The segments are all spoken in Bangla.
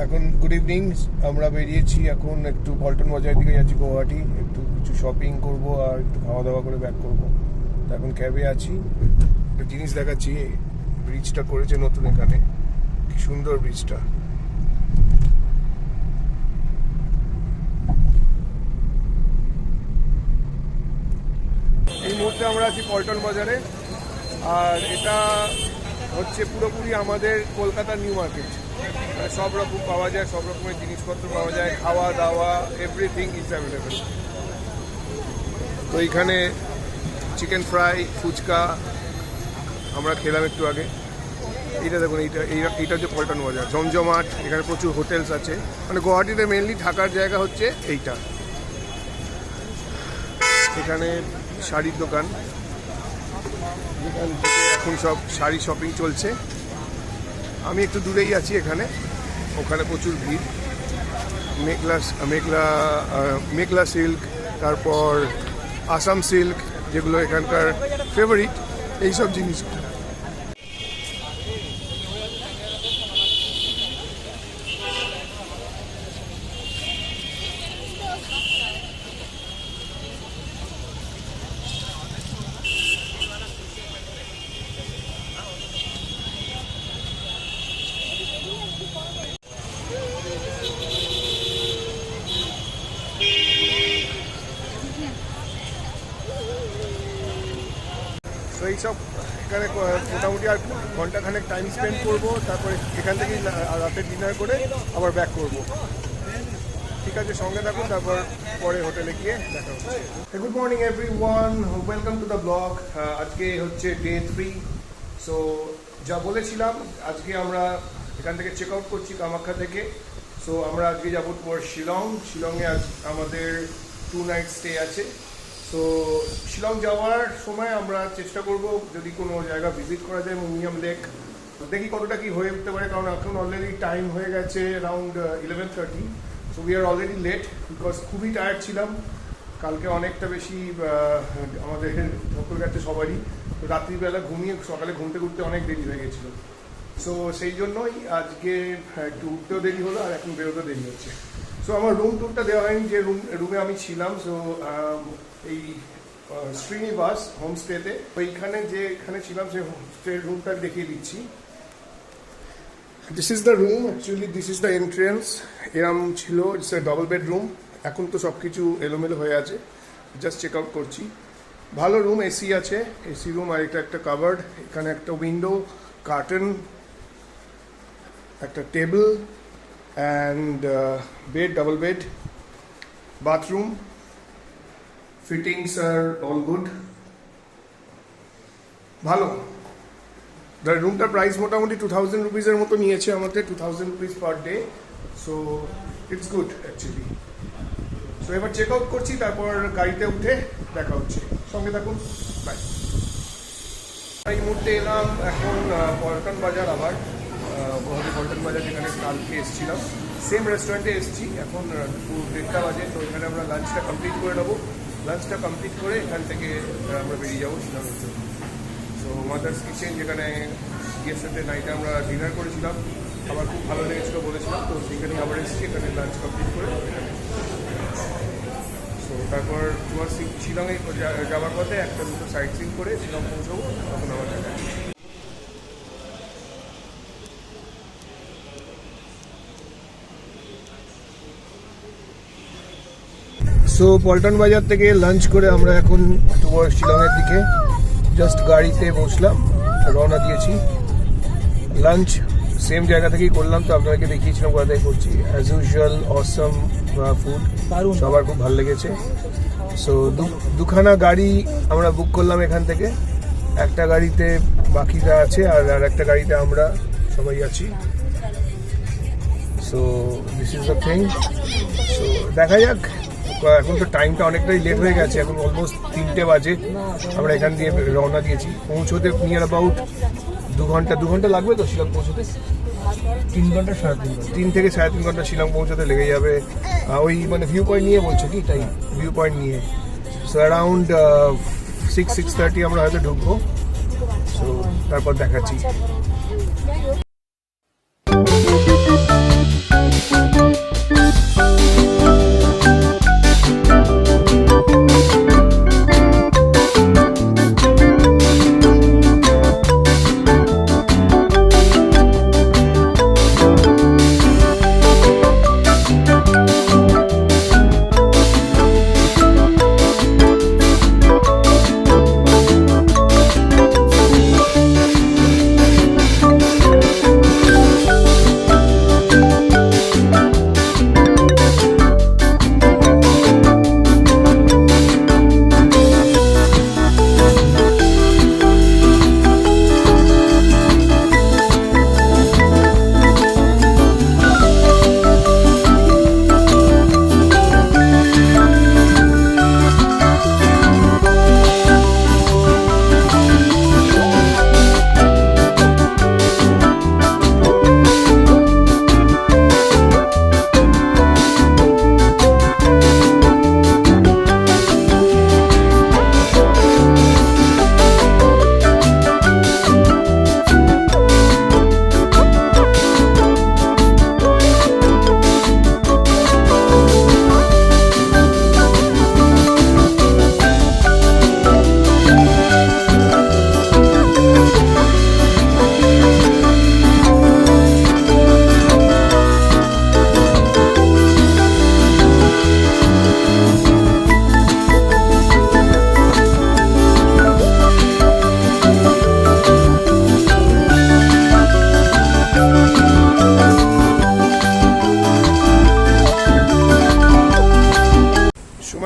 এখন গুড ইভিনিং। আমরা বেরিয়েছি এখন একটু পল্টন বাজারের দিকে যাচ্ছি, গুয়াহাটি। একটু কিছু শপিং করব আর একটু খাওয়া দাওয়া করে ব্যাক করব। তো এখন ক্যাবে আছি, একটা জিনিস দেখাচ্ছি। ব্রিজটা করেছে নতুন এখানে, কি সুন্দর ব্রিজটা। এই মুহূর্তে আমরা আছি পল্টন বাজারে, আর এটা হচ্ছে পুরোপুরি আমাদের কলকাতার নিউ মার্কেট। সব রকম পাওয়া যায়, সব রকমের জিনিসপত্র পাওয়া যায়, খাওয়া দাওয়া এভরিথিং ইজ অ্যাভেলেবেল। তো এইখানে চিকেন ফ্রাই, ফুচকা আমরা খেলাম একটু আগে। এইটা দেখুন, এইটা হচ্ছে পল্টন বাজার, জমজমাট। এখানে প্রচুর হোটেলস আছে, মানে গুয়াহাটিতে মেনলি থাকার জায়গা হচ্ছে এইটা। এখানে শাড়ির দোকান, যেখান থেকে এখন সব শাড়ি শপিং চলছে। আমি একটু দূরেই আছি এখানে, ওখানে প্রচুর ভিড়। মেঘলা সিল্ক, তারপর আসাম সিল্ক, যেগুলো এখানকার ফেভারিট, এইসব জিনিস। তো এইসব এখানে মোটামুটি আর ঘন্টাখানেক টাইম স্পেন্ড করবো, তারপরে এখান থেকেই রাতে ডিনার করে আবার ব্যাক করব। ঠিক আছে, সঙ্গে থাকুন, তারপর পরে হোটেলে গিয়ে দেখা হচ্ছে। Good morning everyone, welcome to the blog. আজকে হচ্ছে ডে 3। সো যা বলেছিলাম, আজকে আমরা এখান থেকে চেক আউট করছি কামাখ্যা থেকে। সো আমরা আজকে যাবো তোমার শিলংয়ে আজ আমাদের 2 নাইট স্টে আছে। তো শিলং যাওয়ার সময় আমরা চেষ্টা করব যদি কোনো জায়গা ভিজিট করা যায়, মিউজিয়াম লেক, দেখি কতটা কি হয়ে উঠতে পারে। কারণ এখন অলরেডি টাইম হয়ে গেছে around 11:30। So we are already late, because খুবই টায়ার্ড ছিলাম কালকে, অনেকটা বেশি আমাদের ধকল গেছে সবারই। তো রাত্রিবেলা ঘুমিয়ে সকালে ঘুমতে ঘুরতে অনেক দেরি হয়ে গেছিলো। সো সেই জন্যই আজকে একটু উঠতেও দেরি হলো আর এখন বেরোতেও দেরি হচ্ছে। সো আমার রুম টুরটা দেওয়া হয়নি, যে রুমে আমি ছিলাম। সো এই শ্রীনিবাস হোমস্টেতে, ওইখানে এখানে ছিলাম সেই হোমস্টে রুমটা দেখিয়ে দিচ্ছি। This is the room, actually this is the entrance. এরম ছিল, ইটস এ ডবল বেডরুম। এখন তো সব কিছু এলোমেলো হয়ে আছে, জাস্ট চেক আউট করছি। ভালো রুম, এসি আছে, এসি রুম। আর এটা একটা কাভার্ড, এখানে একটা উইন্ডো, কার্টেন, একটা table and bed, double bed, bathroom, fittings আর অল গুড, ভালো। রুমটার প্রাইস মোটামুটি 2000 রুপিসের মতো নিয়েছে আমাদের, 2000 rupees per day. So it's good actually. So এবার চেক আউট করছি, তারপর গাড়িতে উঠে দেখা হচ্ছে, সঙ্গে থাকুন, বাই। এই মুহূর্তে এলাম এখন পল্টন বাজার, আবার গুয়াহাটি পল্টন বাজার, যেখানে কালকে এসেছিলাম। সেম রেস্টুরেন্টে এসেছি। এখন 1:30 বাজে, তো এখানে আমরা লাঞ্চটা কমপ্লিট করে নেবো। লাঞ্চটা কমপ্লিট করে এখান থেকে আমরা বেরিয়ে যাবো শিলংয়ের জন্য। সো মাদার্স কিচেন, যেখানে গিয়ের সাথে নাইটে আমরা ডিনার করেছিলাম, আমার খুব ভালো লেগেছিলো বলেছিলাম। তো সেখানে আবার এসেছি, এখানে লাঞ্চ কমপ্লিট করে এখানে। সো তারপর তোমার শিলংয়ে যাওয়ার পথে একটা দুটো সাইট সিন করে শিলং পৌঁছবো, তখন আমার দেখা। সো পল্টন বাজার থেকে লাঞ্চ করে আমরা এখন টুয়ার্ড শিলংয়ের দিকে জাস্ট গাড়িতে বসলাম, রওনা দিয়েছি। লাঞ্চ সেম জায়গা থেকেই করলাম, তো আপনাদেরকে দেখিয়েছিলাম কোথায় করছি। অ্যাজ ইউজুয়াল অসম ফুড, সবার খুব ভালো লেগেছে। সো দুখানা গাড়ি আমরা বুক করলাম এখান থেকে। একটা গাড়িতে বাকিটা আছে, আর একটা গাড়িতে আমরা সবাই আছি। So this is the thing. So দেখা যাক, এখন তো টাইমটা অনেকটাই লেট হয়ে গেছে, এখন অলমোস্ট 3টে বাজে। আমরা এখান দিয়ে রওনা দিয়েছি, পৌঁছতে নিয়ার অ্যাবাউট 2 ঘন্টা লাগবে তো শিলং পৌঁছতে। 3 থেকে 3.5 ঘন্টা শিলং পৌঁছতে লেগে যাবে। ওই মানে ভিউ পয়েন্ট নিয়ে বলছো কি? তাই, ভিউ পয়েন্ট নিয়ে। সো অ্যারাউন্ড 6-6:30 আমরা হয়তো ঢুকবো। সো তারপর দেখাচ্ছি।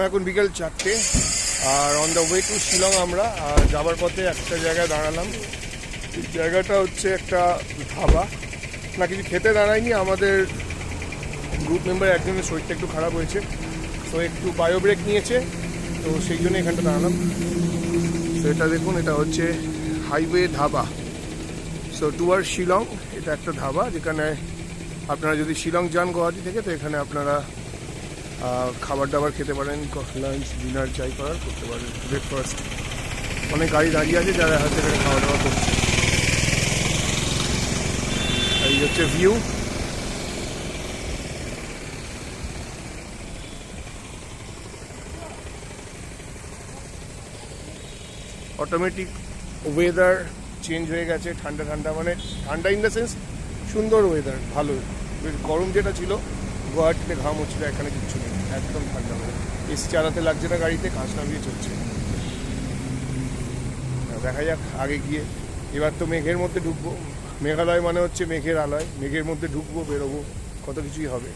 সময় এখন বিকেল 4টে, আর on the way to Shillong আমরা। আর যাবার পথে একটা জায়গায় দাঁড়ালাম। এই জায়গাটা হচ্ছে একটা ধাবা, না কিছু খেতে দাঁড়ায়নি, আমাদের গ্রুপ মেম্বার একজনের শরীরটা একটু খারাপ হয়েছে, তো একটু বায়ো ব্রেক নিয়েছে, তো সেই জন্য এখানটা দাঁড়ালাম। তো এটা দেখুন, এটা হচ্ছে highway dhaba, so toward Shillong. এটা একটা ধাবা যেখানে আপনারা যদি শিলং যান গুয়াহাটি থেকে, তো এখানে আপনারা খাবার দাবার খেতে পারেন, লাঞ্চ ডিনার যাই করার করতে পারেন, ব্রেকফাস্ট। অনেক গাড়ি দাঁড়িয়ে আছে যারা হয়তো এখানে খাওয়া দাওয়া করছে। এই হচ্ছে ভিউ। অটোমেটিক ওয়েদার চেঞ্জ হয়ে গেছে, ঠান্ডা ঠান্ডা, মানে ঠান্ডা ইন দ্য সেন্স সুন্দর ওয়েদার, ভালো। গরম যেটা ছিল গুয়াহাটিতে ঘাম হচ্ছিল, এখানে কিচ্ছু নেই, একদম ঠান্ডা ওয়েদার। এসি চালাতে লাগছে না গাড়িতে, কাজ নামিয়ে চলছে। দেখা যাক আগে গিয়ে। এবার তো মেঘের মধ্যে ঢুকবো, মেঘালয় মানে হচ্ছে মেঘের আলয়, মেঘের মধ্যে ঢুকবো, বেরোবো, কত কিছুই হবে,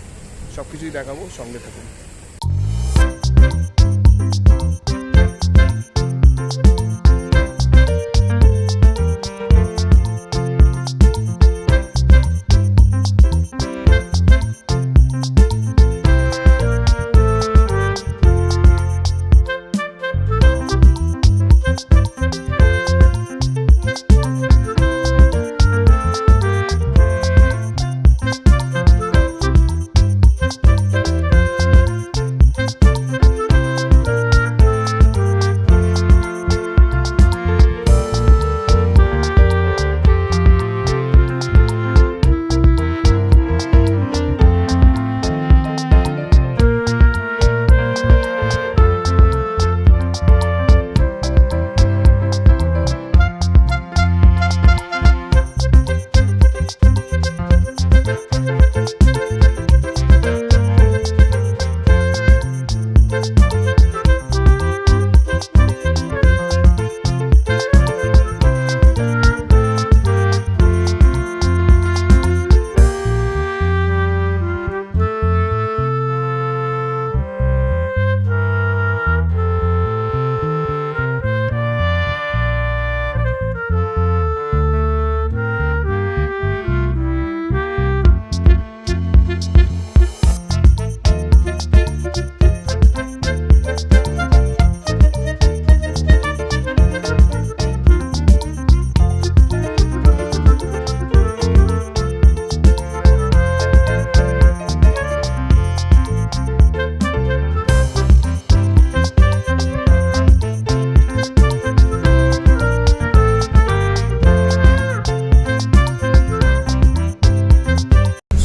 সব কিছুই দেখাবো, সঙ্গে থাকুন।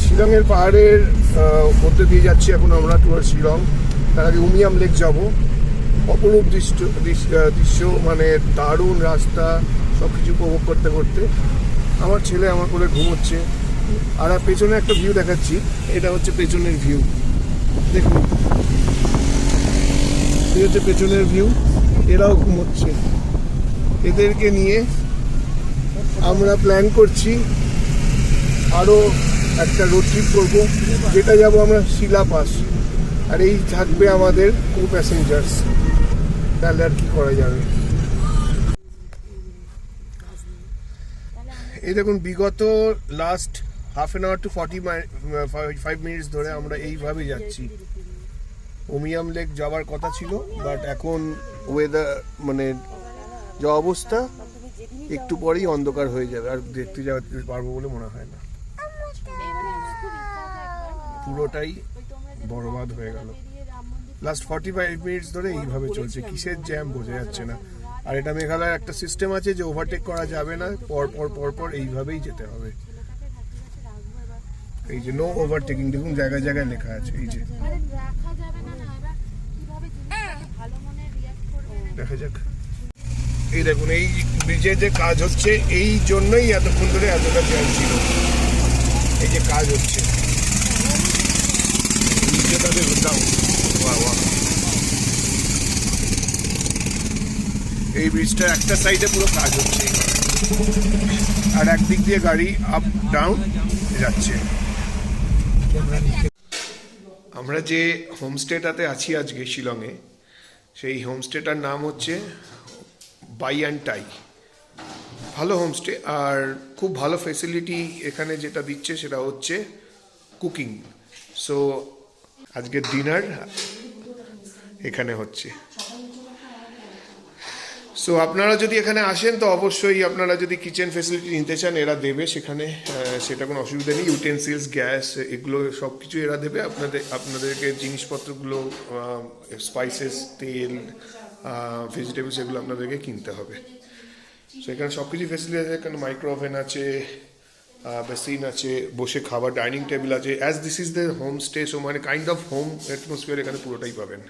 শিলংয়ের পাহাড়ের মধ্যে দিয়ে যাচ্ছি এখন আমরা টুয়ার্ড শিলং। তার আগে উমিয়াম লেক যাব। অপরূপ দৃশ্য, মানে দারুণ রাস্তা, সব কিছু উপভোগ করতে করতে আমার ছেলে আমার কোলে ঘুমোচ্ছে। আর পেছনে একটা ভিউ দেখাচ্ছি, এটা হচ্ছে পেছনের ভিউ, দেখুন এই হচ্ছে পেছনের ভিউ। এরাও ঘুমোচ্ছে, এদেরকে নিয়ে আমরা প্ল্যান করছি আরও একটা রোড ট্রিপ করবো, যেটা যাবো আমরা শিলা পাস। আর এই থাকবে আমাদের কো প্যাসেঞ্জার্স, তাহলে আর কি করা যাবে। এই দেখুন, বিগত last half an hour to 45 minutes ধরে আমরা এইভাবে যাচ্ছি। উমিয়াম লেক যাওয়ার কথা ছিল, বাট এখন ওয়েদার মানে যা অবস্থা, একটু পরেই অন্ধকার হয়ে যাবে, আর দেখতে যেতে পারবো বলে মনে হয় না। পুরোটাই বরবাদ হয়ে গেল। লাস্ট 45 মিনিটস ধরে এইভাবে চলছে, কিসের জ্যাম বোঝা যাচ্ছে না। আর এটা মেঘালয়ের একটা সিস্টেম আছে যে ওভারটেক করা যাবে না, পর এইভাবেই যেতে হবে। এই যে নো ওভারটেকিং, দেখুন জায়গায় জায়গায় লেখা আছে। এই যে দেখা যাক, এই দেখুন এই ব্রিজে যে কাজ হচ্ছে, এই জন্যই এতক্ষণ ধরে এতটা জ্যাম ছিল। এই যে কাজ হচ্ছে, এই ব্রিজটা একটা সাইডে পুরো কাজ হচ্ছে, আর একদিক দিয়ে গাড়ি আপ ডাউন যাচ্ছে। আমরা যে হোমস্টেটাতে আছি আজকে শিলংয়ে, সেই হোমস্টেটার নাম হচ্ছে বাই অ্যান্ড টাই। ভালো হোমস্টে, আর খুব ভালো ফেসিলিটি এখানে যেটা দিচ্ছে সেটা হচ্ছে কুকিং। সো আজকের ডিনার এখানে হচ্ছে। সো আপনারা যদি এখানে আসেন তো অবশ্যই আপনারা যদি কিচেন ফেসিলিটি নিতে চান এরা দেবে সেখানে, সেটা কোনো অসুবিধা নেই। ইউটেন্সিলস, গ্যাস, এগুলো সব কিছু এরা দেবে। আপনাদেরকে জিনিসপত্রগুলো, স্পাইসেস, তেল, ভেজিটেবলস, এগুলো আপনাদেরকে কিনতে হবে। সো এখানে সব কিছু ফেসিলিটি আছে। এখানে মাইক্রো ওভেন আছে, বেসিন আছে, বসে খাবার ডাইনিং টেবিল আছে। As this is the home stay, so মানে কাইন্ড অফ হোম অ্যাটমসফিয়ার এখানে পুরোটাই পাবেন।